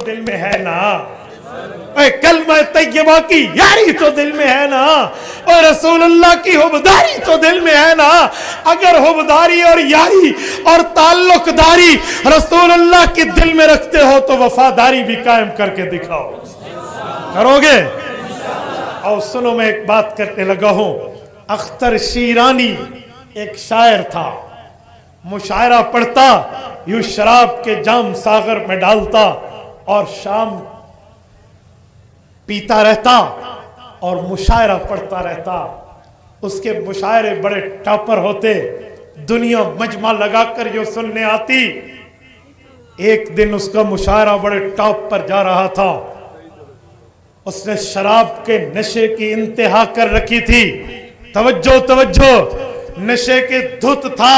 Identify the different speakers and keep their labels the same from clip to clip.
Speaker 1: दिल में है ना, कलमा तैयबा की यारी तो दिल में है ना, और रसूलुल्लाह की हुबदारी तो दिल में है ना। अगर हुबदारी और यारी और ताल्लुकदारी रसूलुल्लाह के दिल में रखते हो तो वफादारी भी कायम करके दिखाओ। करोगे? और सुनो, मैं एक बात करने लगा हूं। अख्तर शीरानी एक शायर था, मुशायरा पढ़ता, यूं शराब के जाम सागर में डालता और शाम पीता रहता और मुशायरा पढ़ता रहता। उसके मुशायरे बड़े टॉपर होते, दुनिया मजमा लगाकर जो सुनने आती। एक दिन उसका मुशायरा बड़े टॉप पर जा रहा था। उसने शराब के नशे की इंतहा कर रखी थी। तवज्जो तवज्जो, नशे के धुत था।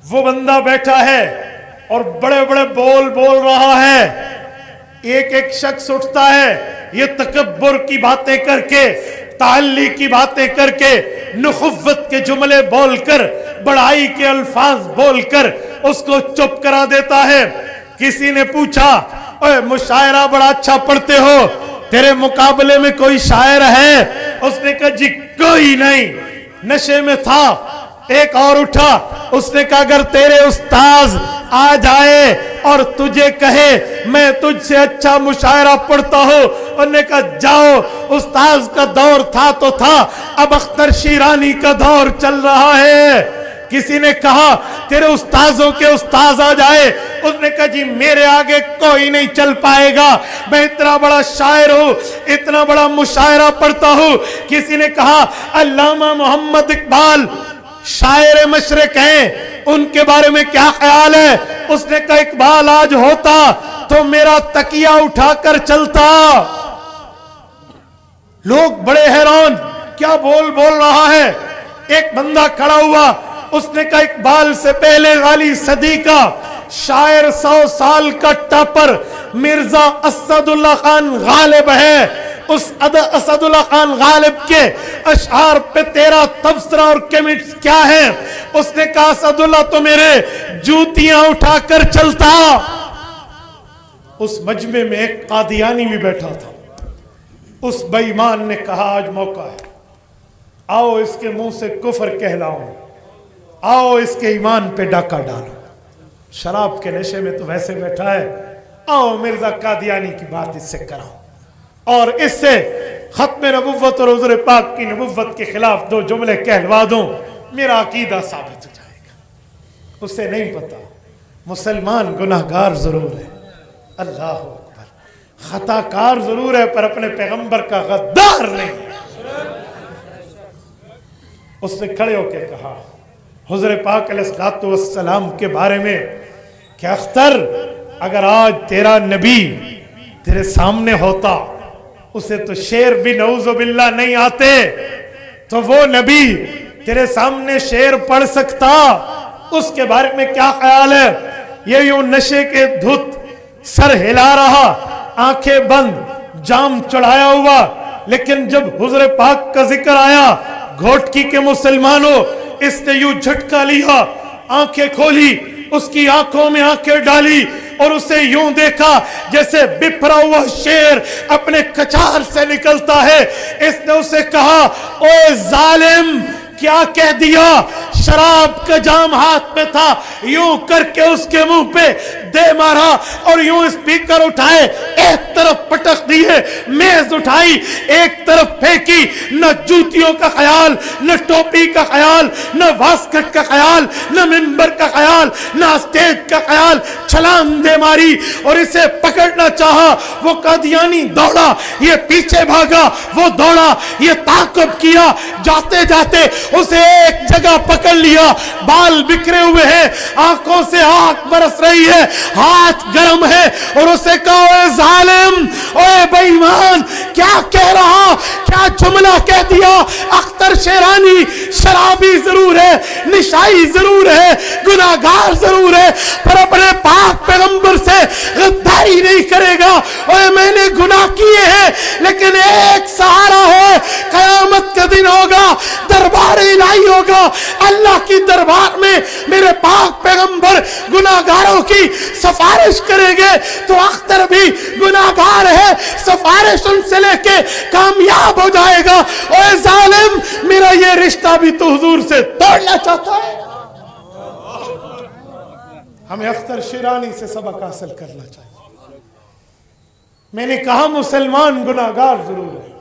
Speaker 1: वो बंदा बैठा है और बड़े बड़े बोल बोल रहा है। एक एक शख्स उठता है, ये तकब्बुर की बातें करके, ताल्ली की बातें करके, नुखुव्वत के जुमले बोलकर, बड़ाई के अल्फाज बोलकर उसको चुप करा देता है। किसी ने पूछा, ओए मुशायरा बड़ा अच्छा पढ़ते हो, तेरे मुकाबले में कोई शायर है? उसने कहा जी कोई नहीं, नशे में था। एक और उठा, उसने कहा अगर तेरे उस्ताद आ जाए और तुझे कहे मैं तुझसे अच्छा मुशायरा पढ़ता हूं, उन्होंने कहा जाओ, उस्ताद का दौर था तो था, अब अख्तर शीरानी का दौर चल रहा है। किसी ने कहा तेरे उस्ताजों के उस्ताद आ जाए, उसने कहा जी मेरे आगे कोई नहीं चल पाएगा, मैं इतना बड़ा शायर हूं, इतना बड़ा मुशायरा पढ़ता हूं। किसी ने कहा अल्लामा मोहम्मद इकबाल शायर मशरिक हैं, उनके बारे में क्या ख्याल है? उसने कहा इकबाल आज होता तो मेरा तकिया उठाकर चलता। लोग बड़े हैरान, क्या बोल बोल रहा है। एक बंदा खड़ा हुआ, उसने कहा इकबाल से पहले वाली सदी का शायर 100 साल का टॉपर मिर्जा असदुल्ला खान गालिब है। उस असदुल्ला खान गालिब के अशआर पे तेरा तबसरा और कमेंट्स क्या है? उसने कहा असदुल्ला तो मेरे जूतियां उठाकर चलता। उस मजमे में एक कादियानी भी बैठा था। उस बेईमान ने कहा आज मौका है, आओ इसके मुंह से कुफर कहलाओ, आओ इसके ईमान पे डाका डालो। शराब के नशे में तो वैसे बैठा है, आओ मिर्जा कादियानी की बात इससे कराओ और इससे खत्म नबुव्वत और हुज़ूर पाक की नबुव्वत के खिलाफ 2 जुमले कहलवा दूं, मेरा अकीदा साबित हो जाएगा। उसे नहीं पता मुसलमान गुनाहगार जरूर है, अल्लाह अकबर, खताकार जरूर है, पर अपने पैगंबर का गद्दार नहीं। उसने खड़े होकर कहा हुज़ूर पाक अलैहिस्सलातु वस्सलाम के बारे में कि अख्तर अगर आज तेरा नबी तेरे सामने होता, उसे तो शेर भी नऊज़ु बिल्लाह नहीं आते, तो वो नबी तेरे सामने शेर पढ़ सकता। उसके बारे में क्या ख्याल है? ये यूं नशे के धुत, सर हिला रहा, आंखें बंद, जाम चढ़ाया हुआ, लेकिन जब हुज़ूर पाक का जिक्र आया, घोटकी के मुसलमानों, इसने यूं झटका लिया, आंखें खोली, उसकी आंखों में आंखें डाली और उसे यूं देखा जैसे बिफरा हुआ शेर अपने कचार से निकलता है। इसने उसे कहा ओए जालिम, क्या कह दिया? शराब का जाम हाथ में था, यूं करके उसके मुंह पे दे मारा और यूं स्पीकर उठाए, एक तरफ पटक दिए, मेज उठाई, एक तरफ फेंकी। न जूतियों का ख्याल, न टोपी का ख्याल, न वास्कट का ख्याल, न मिंबर का ख्याल, न स्टेज का ख्याल, छलांग दे मारी और इसे पकड़ना चाहा। वो कादियानी दौड़ा, ये पीछे भागा, वो दौड़ा, ये ताक़ुब किया, जाते जाते उसे एक जगह पकड़ लिया, बाल बिखरे हुए हैं, आंखों से आंख बरस रही है, हाथ गर्म है और उसे कहा ओए जालिम, ओए बेईमान, क्या कह रहा, क्या जुमला कह दिया? अख्तर शेरानी शराबी जरूर है, निशाई जरूर है, गुनाहगार जरूर है, पर अपने पाक पैगंबर से गद्दारी नहीं करेगा। ओए मैंने गुनाह किए हैं, लेकिन एक सहारा है, قیامت کے دن ہوگا، دربار الہی ہوگا، اللہ کی دربار میں میرے پاک پیغمبر گناہگاروں کی سفارش کریں گے تو اختر بھی گناہگار ہے، سفارش ان سے لے کے کامیاب ہو جائے گا۔ اے ظالم، میرا یہ رشتہ بھی تو حضور سے توڑنا چاہتا ہے۔ ہمیں اختر شیرانی سے سبق حاصل کرنا چاہیے۔ میں نے کہا مسلمان گناہگار ضرور ہے،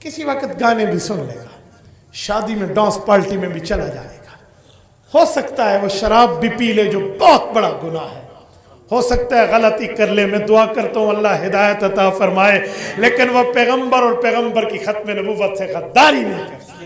Speaker 1: کسی وقت گانے بھی سن لے گا، شادی میں ڈانس پارٹی میں بھی چلا جائے گا، ہو سکتا ہے وہ شراب بھی پی لے جو بہت بڑا گناہ ہے، ہو سکتا ہے غلطی کر لے، میں دعا کرتا ہوں اللہ ہدایت عطا فرمائے، لیکن وہ پیغمبر اور پیغمبر کی ختم نبوت سے غداری نہیں کر سکتا۔